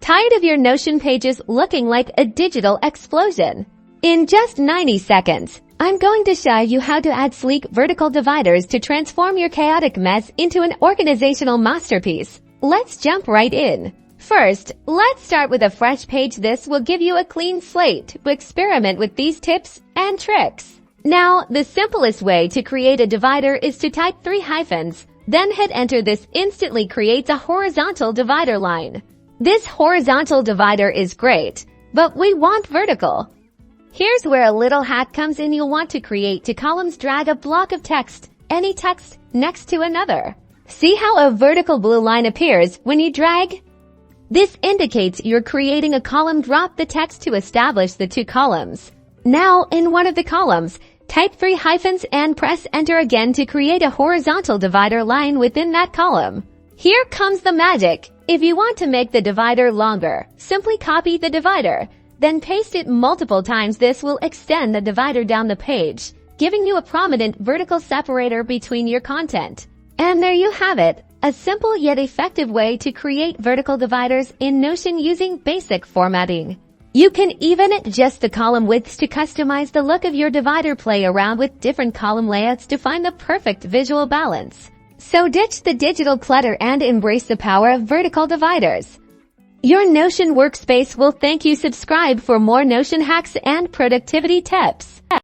Tired of your Notion pages looking like a digital explosion? In just 90 seconds, I'm going to show you how to add sleek vertical dividers to transform your chaotic mess into an organizational masterpiece. Let's jump right in. First, let's start with a fresh page. This will give you a clean slate to experiment with these tips and tricks. Now, the simplest way to create a divider is to type 3 hyphens, then hit enter. This instantly creates a horizontal divider line. This horizontal divider is great, but we want vertical. Here's where a little hack comes in. You'll want to create 2 columns. Drag a block of text, any text, next to another. See how a vertical blue line appears when you drag? This indicates you're creating a column. Drop the text to establish the 2 columns. Now, in one of the columns, type 3 hyphens and press enter again to create a horizontal divider line within that column. Here comes the magic. If you want to make the divider longer, simply copy the divider, then paste it multiple times. This will extend the divider down the page, giving you a prominent vertical separator between your content. And there you have it, a simple yet effective way to create vertical dividers in Notion using basic formatting. You can even adjust the column widths to customize the look of your divider. Play around with different column layouts to find the perfect visual balance. So ditch the digital clutter and embrace the power of vertical dividers. Your Notion workspace will thank you. Subscribe for more Notion hacks and productivity tips.